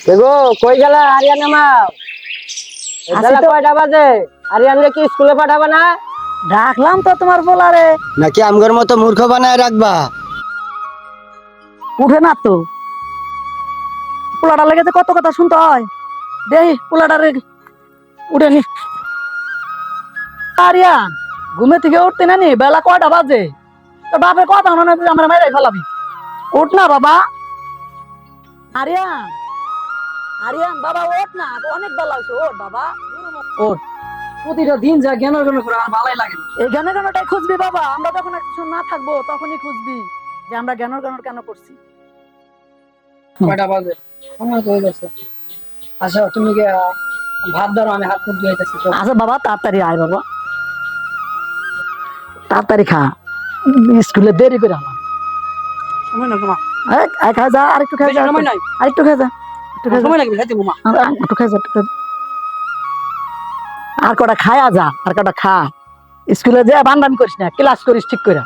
দেখো কই গেলা আরিয়ান নামাও বেলা কয়টা বাজে? আরিয়ানকে কি স্কুলে পাঠাবে না? ডাকলাম তো তোমার বলারে, নাকি আমগর মতো মূর্খ বানায় রাখবা? উঠে না তো। পোলাটা লেগেছে কত কথা শুনতে হয়। দেখি পোলাটারে উঠেনি। আরিয়ান ঘুমে থেকে উঠতে না নি, বেলা কয়টা বাজে? তোর বাপের কথা মনে হয় আমরা মেরে ফেলাবি। উঠ না বাবা। আরিয়ান, আরিয়ান বাবা ওঠ না, অনেক বেলা হয়েছে। ওঠ বাবা, ওঠ। প্রতিটা দিন যা জ্ঞান অর্জন করে আমার ভালোই লাগে না। এই জ্ঞানের কারণটাই খুঁজবি বাবা। আমরা যখন কিছু না থাকবো তখনই খুঁজবি যে আমরা জ্ঞানের কারণ কেন করছি। কয়টা বাজে? সময় তো হয়ে গেছে। আচ্ছা তুমি কি ভাত ধরো, আমি হাত মুখ ধুইতেছি। আচ্ছা বাবা তাড়াতাড়ি আয় বাবা, তাড়াতাড়ি খা, স্কুলে দেরি করে আমার। সময় না তোমার, খাই যা, আরেকটু খাই যা, সময় নাই, আরেকটু খাই যা, একটু খাই যা, সময় লাগবে খাইতে বোমা। একটু খাই যা, একটু খাই যা। আর কটা খায়া যা, আর কটা খা। স্কুলে যা বান্দামি করিস না, ক্লাস করিস ঠিক করে।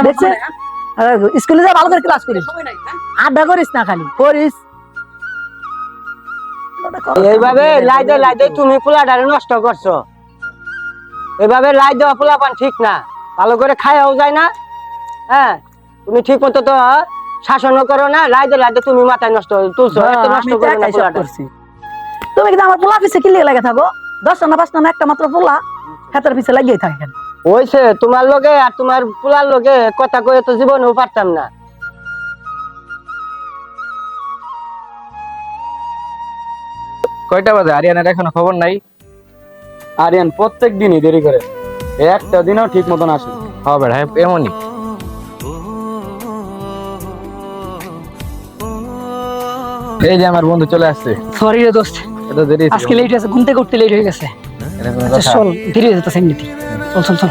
দেখছে? স্কুলে যা ভালো করে ক্লাস করিস, সময় নাই, হ্যাঁ? আড্ডা করিস না, খালি করিস। এইভাবে লাইদে লাইদে তুমি পোলাটারে নষ্ট করছো। এভাবে লাই দেওয়া পোলাপান ঠিক না। ভালো করে খায়াও যায় না। হ্যাঁ, তুমি ঠিক মতো তো শাসনও করো না। লাইদে লাইদে তুমি মাথায় নষ্ট তুলছো। এত নষ্ট করো না পোলাটা। তুমি কিন্তু আমার পোলা পিছে কি লেগে থাকো? 10টা না 5টা না একটা মাত্র পোলা, হাতের পিছে লাগিয়ে থাকে কেন? হইছে তোমার লগে আর তোমার পোলার লগে কথা কয়ে তো জীবনেও পারতাম না। কয়টা বাজে? আরিয়ানের এখনো খবর নাই। আরিয়ান প্রত্যেক দিনই দেরি করে, একটা দিনও ঠিক মতন আসে। হ্যাঁ বেড়া, এমনই। এই যে আমার বন্ধু চলে আসছে। সরি রে দোস্ত, এত দেরি আজকে লেট হয়েছে, ঘুম থেকে উঠতে লেট হয়ে গেছে। আচ্ছা চল, দেরি হয়ে যেতেছে এমনিতে। চল চল চল,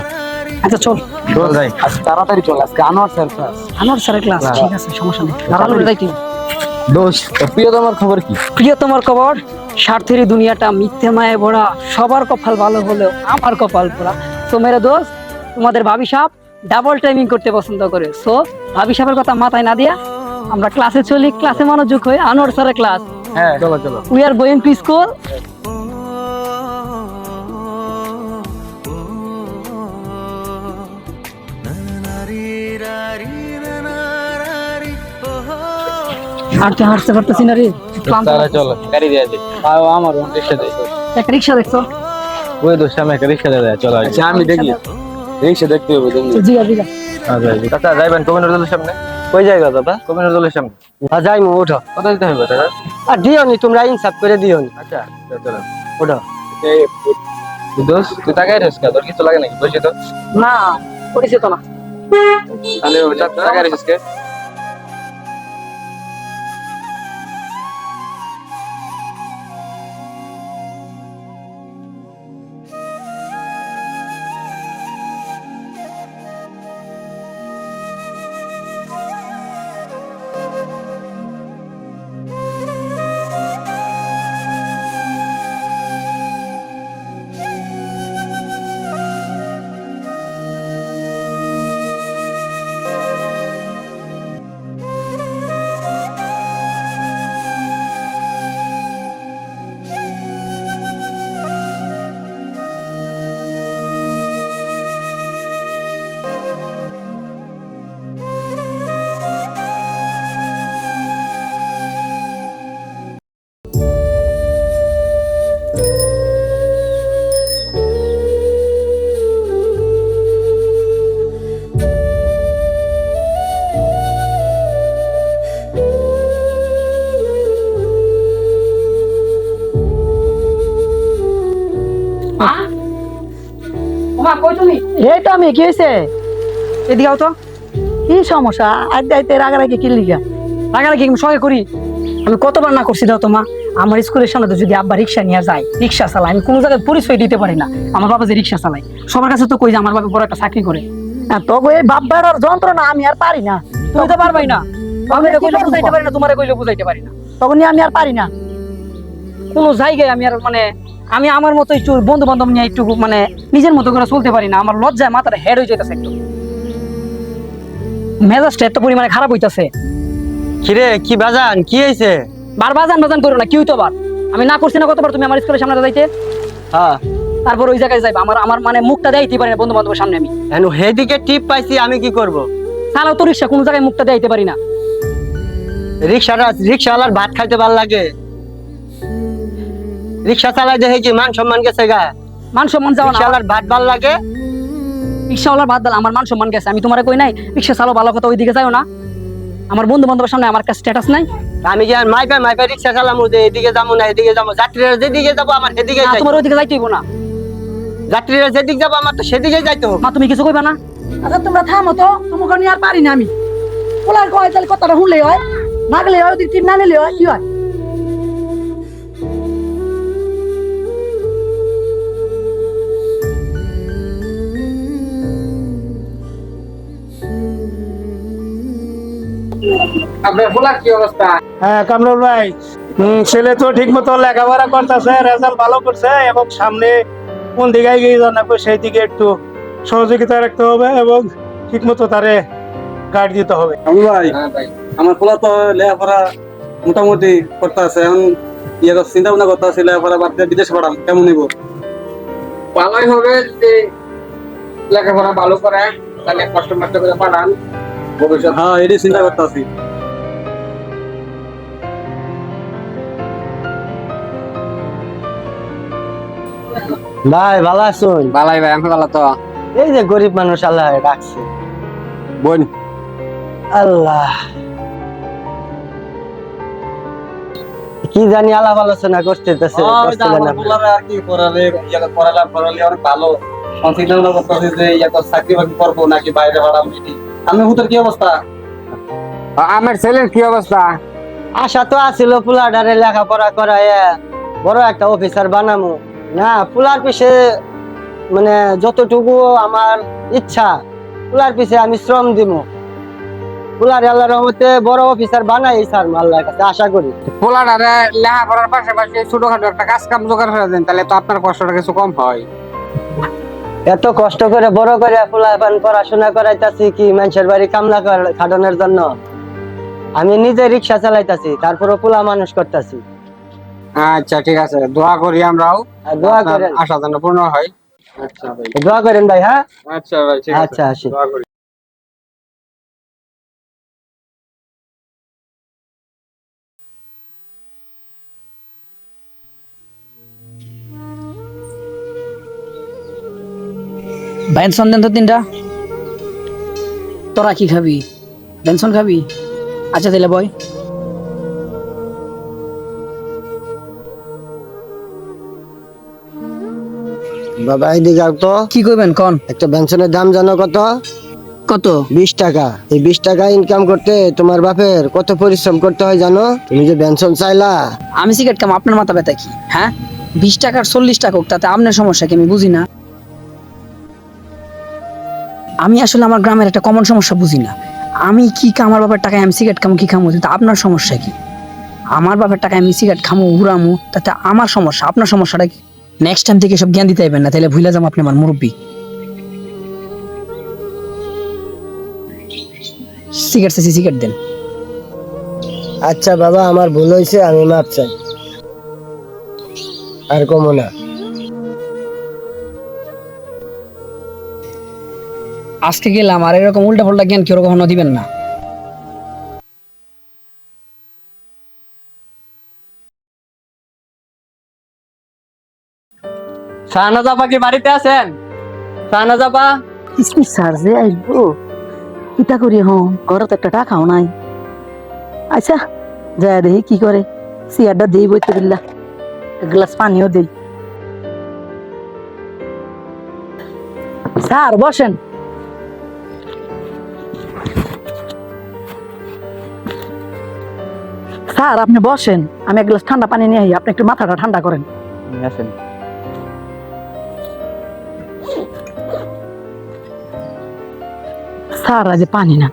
আচ্ছা চল চল যাই, আজকে তাড়াতাড়ি চল। আজকে আনোয়ার স্যার ক্লাস। আমার স্যারের ক্লাস, ঠিক আছে সমস্যা নেই। ভালো করে যাইতি। দোস্ত, প্রিয়তমার খবর কি? প্রিয়তমার খবর, স্বার্থের দুনিয়াটা মিথ্যে মায়ে ভরা। সবার কপাল ভালো হলেও আমার কপাল পোড়া। তো মেরে দোস্ত, তোমাদের ভাবি সাহেব ডাবল টাইমিং করতে পছন্দ করে। সো ভাবি সাহেবের কথা মাথায় না দিয়া আমরা ক্লাসে চলি, ক্লাসে মনোযোগ হয়ে আনোয়ার স্যারের ক্লাস। হ্যাঁ চলো চলো। We are going to school. হাঁটতে হাঁটতে পারতেছি না রে, ক্লান্ত তাহলে লাগতেছে। চলো, গাড়ি দিয়ে দে। আও আমার রিকশা দে। একটা রিক্সা দেখছো? ওই দোস্ত, আমি একটা রিকশা দিয়ে চলো। আচ্ছা আমি দেখি, রিকশা দেখতে হবে। জিগা জিগা। আচ্ছা যাইবেন কবির দলের সামনে? কই জায়গা দাদা? কবির দলের সামনে। যাই মু উঠো। কত দিতে হবে দাদা? আর দিও নি, তোমরা ইনসাফ করে দিও নি। আচ্ছা চলো উঠো। দোস্ত, তুই তাকাই রেস কা? তোর কিছু লাগে নাকি? বসে তো। না, পরিচিত না। তাহলে ওই তাকাই রেস কে? ওমা কই তুমি? এই তো আমি, কি হয়েছে? এদিকে আও তো। কি সমস্যা? আইতে আইতে রাগারাগি কি লিগা? লাগালে কি আমি সঙ্গে করি? আমি কতবার না করছি দাও তোমা। আমার স্কুলের সামনে তো যদি আব্বা রিক্সা নিয়ে যায়, রিক্সা চালায়, আমি কোনো জায়গায় পরিচয় দিতে পারি না আমার বাবা যে রিক্সা চালায়। সবার কাছে তো কই যে আমার বাবা বড় একটা চাকরি করে। তবে এই বাপ বেড়ার যন্ত্রণা আমি আর পারি না। তুমি তো পারবাই না, আমি তো কইলে বুঝাইতে পারি না, তোমারে কইলে বুঝাইতে পারি না। তখন আমি আর পারি না। কোনো জায়গায় আমি আর মানে আমি আমার মতো একটু বন্ধু বান্ধব নিয়ে একটু মানে নিজের মতো করে চলতে পারি না। আমার লজ্জায় মাথাটা হেড হয়ে যেতেছে, একটু মেজাজটা এত পরিমাণে খারাপ হইতাছে। কিরে কি বাজান কি হয়েছে? বারবার বাজান করো না, কি হইতো বার? আমি না করছি না কতবার তুমি আমার স্কুলের সামনে যাইতে? হ্যাঁ তারপর ওই জায়গায় যাইবা, আমার আমার মানে মুখটা দেখাইতে পারি না বন্ধু বান্ধবের সামনে। আমি এনু হেদিকে টিপ পাইছি, আমি কি করব? চালাও তো রিক্সা, কোন জায়গায় মুখটা দেখাইতে পারি না। রিক্সাওয়ালার ভাত খাইতে ভাল লাগে? রিক্সা চালাই দেখে কি মান সম্মান গেছে গা? মান সম্মান যাওয়া না, রিক্সাওয়ালার ভাত ভাল লাগে? রিক্সাওয়ালার বাদ দাল, আমার মান সম্মান গেছে। আমি তোমার কই নাই রিক্সা চালাও ভালো কথা, ওইদিকে যাও না। আমার বন্ধু বান্ধবের সামনে আমার কাছে স্ট্যাটাস নাই। আমি কি আর মাইপা রিক্সা চালামু যে এদিকে যাবো না এদিকে যাবো? যাত্রীরা যেদিকে যাবো আমার সেদিকে না, তোমার ওইদিকে যাইতে হইব না। যাত্রীরা যেদিকে যাবো আমার তো সেদিকে যাইতে হবে। মা তুমি কিছু কইবা না? আচ্ছা তোমরা থামো তো, তোমাকে নিয়ে আর পারি না আমি। পোলার কয় তাহলে কথাটা শুনলেই হয়, না গেলে হয়, ওদিক টিপ না নিলে হয়, কি হয়? আপনার পোলার কি অবস্থা? হ্যাঁ কামরুল ভাই, ছেলে তো ঠিক মতো লেখাপড়া করতেছে, রেজাল্ট ভালো করছে, এবং সামনে কোন দিকে এগিয়ে জানাবো সেই দিকে একটু সহযোগিতা রাখতে হবে এবং ঠিক মতো তারে গাইড দিতে হবে। ভাই আমার পোলা তো লেখাপড়া মোটামুটি করতে আছে, এখন ইয়ে চিন্তা ভাবনা করতে আছে লেখাপড়া বাদ দিয়ে বিদেশে পড়াম, কেমন নিব? ভালোই হবে যদি লেখাপড়া ভালো করে, তাহলে কষ্ট মষ্ট করে পাঠান ভবিষ্যৎ। হ্যাঁ এটাই চিন্তা করতে আছি। ভাই ভালো আছুন? ভালাই ভাই, আমি ভালো তো। এই যে গরিব মানুষ আল্লাহ রাখছে। বোন আল্লাহ কি জানি আলাপ আলোচনা করতেছে আর কি পড়ালে পড়ালে অনেক ভালো, চিন্তা ভাবনা করতে আছে যে চাকরি বাকরি করবো নাকি বাইরে পড়াম। আমি হুতের কি অবস্থা? আমার ছেলের কি অবস্থা? আশা তো আছিল পোলাডারে লেখাপড়া করায় বড় একটা অফিসার বানামু না। পোলার পিছে মানে যতটুকু আমার ইচ্ছা, পোলার পিছে আমি শ্রম দিব। পোলার আল্লাহর রহমতে বড় অফিসার বানাই স্যার আল্লাহর কাছে আশা করি। পোলাটারে লেখাপড়ার পাশাপাশি ছোটখাটো একটা কাজ কাম জোগাড় করে দেন, তাহলে তো আপনার কষ্টটা কিছু কম হয়। এত কষ্ট করে বড় করে পোলাপান পড়াশোনা করাইতাছি কি মানুষের বাড়ি কামলা খাটানোর জন্য? আমি নিজে রিক্সা চালাইতাছি, তারপরে পোলা মানুষ করতেছি। আচ্ছা ঠিক আছে, দোয়া করি আমরাও, দোয়া আপনার করেন, আশা যেন পূর্ণ হয়। আচ্ছা ভাই, দোয়া করেন ভাই। হ্যাঁ আচ্ছা ভাই, ঠিক আছে, আচ্ছা আসি। দোয়া করি। বেনসন দেন তো 3টা। তোরা কি খাবি? বেনসন খাবি? আচ্ছা তাহলে বয়। বাবা এদিকে আও তো। কি কইবেন কোন? একটা বেনশনের দাম জানো কত? কত? 20 টাকা। এই 20 টাকা ইনকাম করতে তোমার বাপের কত পরিশ্রম করতে হয় জানো? তুমি যে বেনশন চাইলা। আমি সিগারেট খাম, আপনার মাথা ব্যথা কি? হ্যাঁ 20 টাকার 40 টাকা হোক, তাতে আপনার সমস্যা কি? আমি বুঝি না। আমি আসলে আমার গ্রামের একটা কমন সমস্যা বুঝি না। আমি কি আমার বাবার টাকায় আমি সিগারেট খামো, কি খামো, তাতে আপনার সমস্যা কি? আমার বাবার টাকায় আমি সিগারেট খামো উড়ামো, তাতে আমার সমস্যা, আপনার সমস্যাটা কি? নেক্সট টাইম থেকে সব জ্ঞান দিতে পারবেন না, তাহলে ভুলে যাবো আপনি আমার মুরব্বী। সিগারেট চাইছি, সিগারেট দেন। আচ্ছা বাবা আমার ভুল হয়েছে, আমি মাপ চাই, আর কমো না। আজকে গেলাম, আর এরকম উল্টা পাল্টা জ্ঞান কেউ কখনো দিবেন না। শাহনাজ আপা কি বাড়িতে আছেন? শাহনাজ আপা, স্কুল স্যার যে আসবো, কিতা করি হন, ঘরে তো একটা টাকাও নাই। আচ্ছা যা দেখি কি করে, চেয়ারটা দিই বইতে দিল্লা, এক গ্লাস পানিও দিই। স্যার বসেন। স্যার আপনি বসেন, আমি এক গ্লাস ঠান্ডা পানি নিয়ে আই, আপনি একটু মাথাটা ঠান্ডা করেন। আসেন। স্যার আজ পানি না।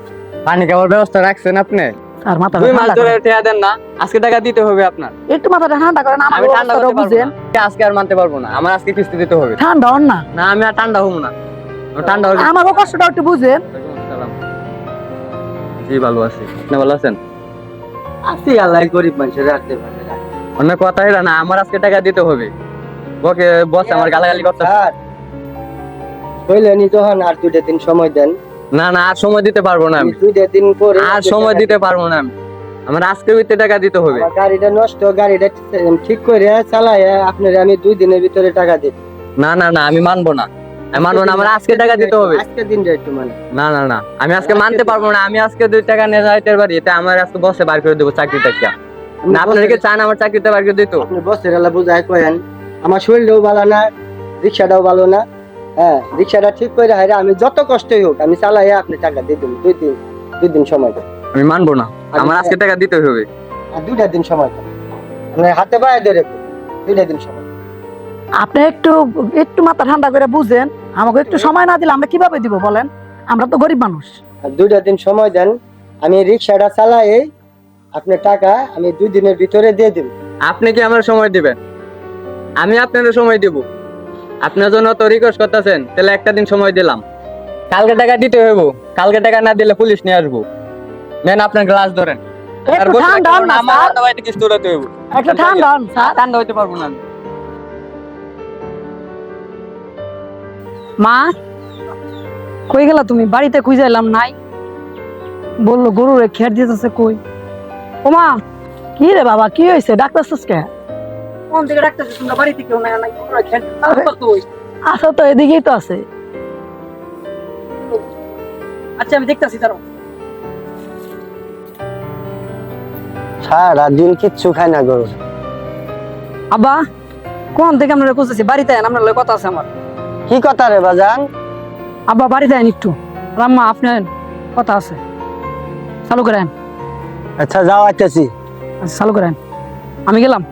পানি খাওয়ার ব্যবস্থা রাখছেন আপনি? স্যার মাথাটা 2 মাস ঠান্ডা ধরে করেন। টেয়া দেন না, আজকে টাকা দিতে হবে আপনার। একটু মাথাটা ঠান্ডা করেন, আমার আমি ঠান্ডা অবস্থাটা করতে পারবো বুঝেন। না, আজকে আর মানতে পারবো না, আমার আজকে কিস্তি দিতে হবে। ঠান্ডা হন না, না আমি আর ঠান্ডা হবো না, আমি ঠান্ডা হলে। আমারও কষ্টটা একটু বুঝেন। ওয়ালাইকুম আসসালাম। জি ভালো আছি, আপনি ভালো আছেন? আসি আল্লাহ গরিব মানুষের রাখতে পারে অন্য কথা হইলো না, আমার আজকে টাকা দিতে হবে। ওকে বস আমার গালাগালি করতে। স্যার কইলেনি যখন আর 2 দিন সময় দেন। না না, আর সময় দিতে পারবো না আমি, 2 দিন পরে আর সময় দিতে পারবো না আমি। আমার আজকে ভিতরে টাকা দিতে হবে। আমার গাড়িটা নষ্ট, গাড়িটা ঠিক করে চালাই আপনার আমি 2 দিনের ভিতরে টাকা দিই। না না না, আমি মানবো না, আমি মানবো না, আমার আজকে টাকা দিতে হবে। আজকে দিনটা একটু মানে না না না, আমি আজকে মানতে পারবো না। আমি আজকে 2 টাকা নিয়ে যাইতে পারি, এতে আমার আজকে বসে বার করে দেবো চাকরিটা। কি না আপনারা কি চান আমার চাকরিটা বার করে দিত? আপনি বসের আলা বুঝায় কয়েন আমার শরীরটাও ভালো না, রিক্সাটাও ভালো না। হ্যাঁ, রিক্সাটা ঠিক করে হাইরা আমি যত কষ্টই হোক আমি চালাই আপনি টাকা দিয়ে দেবেন। 2 দিন সময় দেন। আমি মানবো না, আমার আজকে টাকা দিতে হবে। আর 2টা দিন সময় দেন, আপনার হাতে পায়ে ধরে 2টা দিন সময়। আপনি একটু একটু মাথা ঠান্ডা করে বুঝেন, আমাকে একটু সময় না দিলে আমরা কিভাবে দিব বলেন? আমরা তো গরিব মানুষ। আর 2টা দিন সময় দেন, আমি রিক্সাটা চালাই আপনার টাকা আমি 2 দিনের ভিতরে দিয়ে দেব। আপনি কি আমার সময় দিবেন? আমি আপনার সময় দিব। আপনার জন্য তো রিকোয়েস্ট করতেছেন, তাহলে একটা দিন সময় দিলাম। কালকে টাকা দিতে হইব, কালকে টাকা না দিলে পুলিশ নিয়ে আসবো। নেন আপনার গ্লাস ধরেন। আর একটু বসে ঠান্ডা হন থাকবেন না, না আমার স্যার, রান্না বাড়িতে কিছু দৌড়াতে হইব। একটু ঠান্ডা হন স্যার। ঠান্ডা হইতে পারবো না আমি। মা কই গেলা তুমি? বাড়িতে খুঁজে এলাম নাই, বললো গরুরে খেয়ার দিতেছে। কই ও মা? কি রে বাবা, কি হয়েছে? ডাক্তার কে? কোন দিকে ডাকতেছিস? তোমরা বাড়িতে কেউ নাই, নাই গরুরে খেয়ার দিতেছে তুই? আচ্ছা, তো এদিকেই তো আছে। আচ্ছা আমি দেখতাছি তারও। সারা দিন কিচ্ছু খায় না গরু। আব্বা কোন থেকে আমরা খুঁজতেছি? বাড়িতে আইন, আপনার লগে কথা আছে আমার। কি কথা রে বাজান? আব্বা বাড়িতে আইন একটু। রাম্মা আপনি আইন, কথা আছে। চালু করেন। আচ্ছা যাও আইতেছি। আচ্ছা চালু করেন। আমি গেলাম।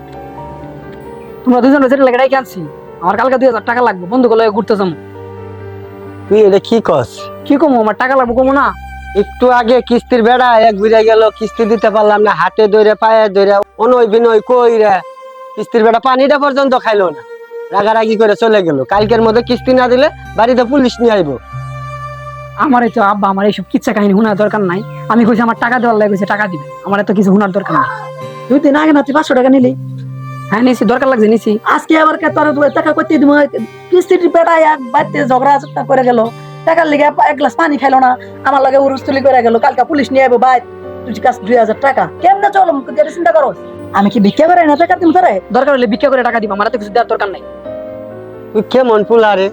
তোমরা দুজন বেঁচে লেগে ডাইকে আনছি। আমার কালকে 2000 টাকা লাগবে, বন্ধুকে লয়ে ঘুরতে যাবো। তুই এটা কি কস? কি কমো? আমার টাকা লাগবে, কমো না? একটু আগে কিস্তির বেড়া এক ঘুরে গেল, কিস্তি দিতে পারলাম না, হাতে ধরে পায়ে ধরে অনয় বিনয় কই রে, কিস্তির বেড়া পানিটা পর্যন্ত খাইলো না, রাগারাগি করে চলে গেল। কালকের মধ্যে কিস্তি না দিলে বাড়িতে পুলিশ নিয়ে আইবো। আমার এই তো আব্বা, আমার এইসব কিচ্ছা কাহিনী শোনার দরকার নাই। আমি কইছি আমার টাকা দেওয়ার লাগে, টাকা দিবে। আমার এত কিছু শোনার দরকার নাই। 2 দিন আগে না তুই 500 টাকা নিলি? হ্যাঁ নিছি, দরকার লাগছে নিছি। আজকে আবার তোর টাকা করতে দিব? কিস্তির বেটায় এক বাড়িতে ঝগড়া করে গেল, টাকার লিগে 1 গ্লাস পানি খাইলো না, আমার লাগে উরুস্তুলি করে গেল। কালকে পুলিশ নিয়ে আইবো। ভাই তুই কাছে 2000 টাকা কেমনে চলো? চিন্তা করো, আমি কি ভিক্ষা করে না টাকা দিম তোরে? দরকার হলে ভিক্ষা করে টাকা দিব, আমার এত কিছু দেওয়ার দরকার নাই। তুই কেমন পুলা রে?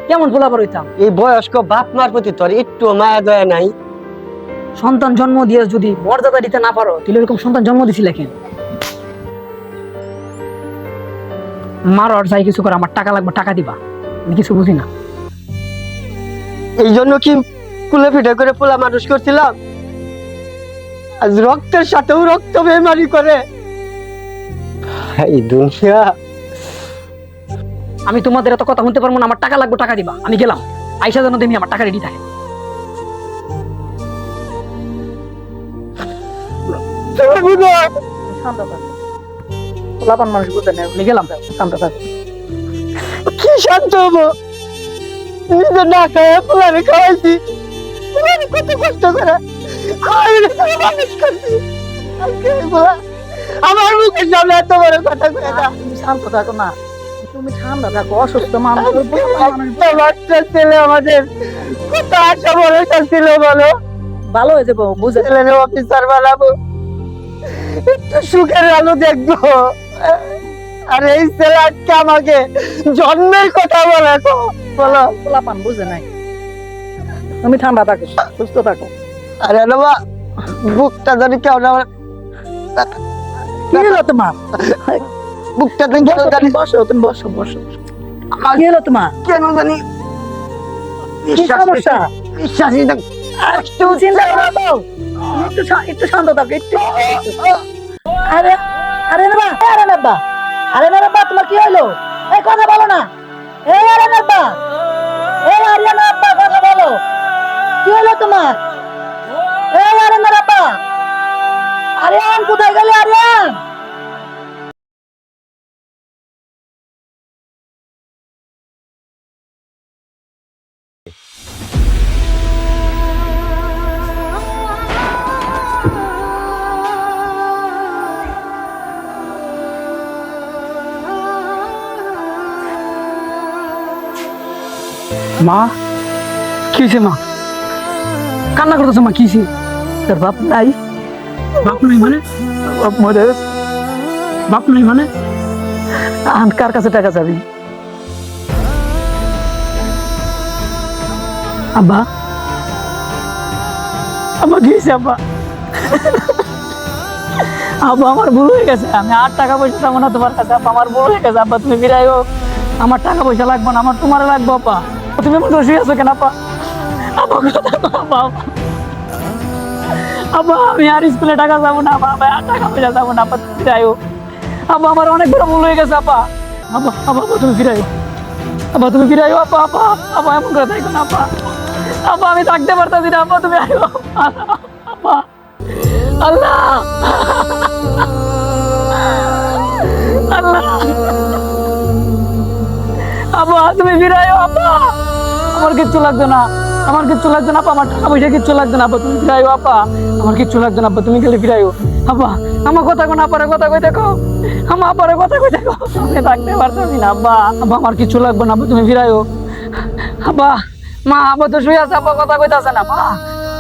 কেমন পোলাপার হইতাম? এই বয়স্ক বাপ মার প্রতি তোর একটু মায়া দয়া নাই? সন্তান জন্ম দিয়ে যদি মর্যাদা দিতে না পারো, তাহলে এরকম সন্তান জন্ম দিছিলে কেন? মারো আর যাই কিছু করে, আমার টাকা লাগবে, টাকা দিবা। আমি কিছু বুঝি না। এই জন্য কি কুলে পিঠে করে পোলা মানুষ করছিলাম? আজ রক্তের সাথেও রক্ত বেমারি করে এই দুনিয়া। আমি তোমাদের এত কথা শুনতে পারবো না। আমার টাকা লাগবে, টাকা দিবা। আমি গেলাম। আইসা যেন দেমি আমার টাকা রেডি থাকে। শান্ত থাক, পোলাপান মানুষ বুঝে না। আমি গেলাম। শান্ত থাক। কি শান্ত হবো? নিজে না খায় পোলারে খাওয়াইছি, পোলারে কত কষ্ট করে মানুষ করছি। আজকে এই পোলা আমার মুখের সামনে এত বড় কথা কয়ে না। তুমি শান্ত থাকো না, তুমি ঠান্ডা থাকো। অসুস্থ মানুষ, একটা বাচ্চা ছেলে আমাদের কত আশা ভরসা ছিল বলো। ভালো হয়ে যাবো, বুঝে। ছেলে অফিসার বানাবো, একটু সুখের আলো দেখবো। আর এই ছেলে আজকে আমাকে জন্মের কথা বলে তো বলো। পোলাপান বুঝে নাই। তুমি ঠান্ডা থাকো, সুস্থ থাকো। আরে বাবা, বুকটা জানি কেমন আমার, কি হলো তোমার? বুকটা জানি কেন জানি, বসো, তুমি বসো বসো। কি হলো তোমার? কেন জানি কি সমস্যা? বিশ্বাসই না। একটু চিন্তা করো তো। একটু শান্ত থাকো, একটু। আরে আরে নেবা, আরে নেবা, আরে নেবা, তোমার কি হলো? এই কথা বলো না। এই আরে নেবা, এই আরে নেবা, কথা বলো। কি হলো তোমার? এই আরে নেবা, আরিয়ান কোথায় গেলে? আরিয়ান মা কি হয়েছে মা? কান্না করতেছো মা? কি হয়েছে? তোর বাপ নাই? বাপ নাই মানে? বাপ মরে গেছে। বাপ নাই মানে? কার কাছে টাকা চাবি? আব্বা আব্বা কি হয়েছে আব্বা? আব্বা আমার ভুল হয়ে গেছে, আমি আর টাকা পয়সা চাবো না তোমার কাছে। আব্বা আমার ভুল হয়ে গেছে, আব্বা তুমি ফিরাইও। আমার টাকা পয়সা লাগবে না, আমার তোমার লাগবে। আব্বা তুমি এমন দোষী আছো কেন আব্বা? আব্বা আব্বা আব্বা আমি আর স্কুলে টাকা যাবো না, আব্বা আমি আর টাকা পয়সা যাবো না। আব্বা তুমি ফিরাইও। আব্বা আমার অনেক বড় ভুল হয়ে গেছে আব্বা। আব্বা আব্বা আব্বা তুমি ফিরাইও। আব্বা তুমি ফিরাইও। আব্বা আব্বা আব্বা এমন করে থাকো না আব্বা। আব্বা আমি থাকতে পারতাছি না আব্বা, তুমি আইও। আব্বা আল্লাহ আল্লাহ আব্বা তুমি ফিরাইও। আব্বা আমার কিচ্ছু লাগতো না, আমার কিচ্ছু লাগতো না আব্বা, আমার টাকা পয়সা কিচ্ছু লাগতো না আব্বা, তুমি ফিরাইও। আব্বা আমার কিচ্ছু লাগতো না আব্বা, তুমি গেলে ফিরাইও। আব্বা আমার কথা কোন আপারে কথা কই দেখো, আমার আপারে কথা কই দেখো, আমি থাকতে পারতাছি না আব্বা। আব্বা আমার কিচ্ছু লাগবে না আব্বা, তুমি ফিরাইও। আব্বা মা আব্বা তো শুয়ে আছে, আব্বা কথা কইতাছে না। মা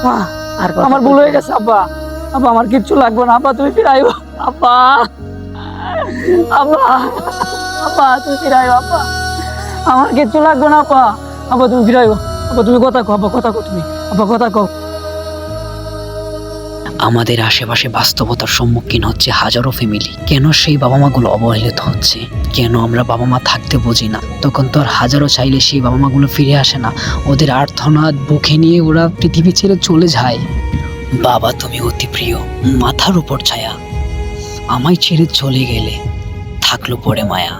মা আর আমার ভুল হয়ে গেছে আব্বা। আব্বা আমার কিচ্ছু লাগবে না আব্বা, তুমি ফিরাইও। আব্বা আব্বা আব্বা তুমি ফিরাইও। আব্বা আমার কিচ্ছু লাগবে না আব্বা, আব্বা তুমি ফিরাইও। আব্বা তুমি কথা কও, আব্বা কথা কও, তুমি আব্বা কথা কও। আমাদের আশেপাশে বাস্তবতার সম্মুখীন হচ্ছে হাজারো ফ্যামিলি। কেন সেই বাবা মাগুলো অবহেলিত হচ্ছে? কেন আমরা বাবা মা থাকতে বুঝি না? তখন তো আর হাজারো চাইলে সেই বাবা মাগুলো ফিরে আসে না, ওদের আর্তনাদ বুকে নিয়ে ওরা পৃথিবী ছেড়ে চলে যায়। বাবা তুমি অতি প্রিয়, মাথার উপর ছায়া, আমায় ছেড়ে চলে গেলে থাকলো পড়ে মায়া।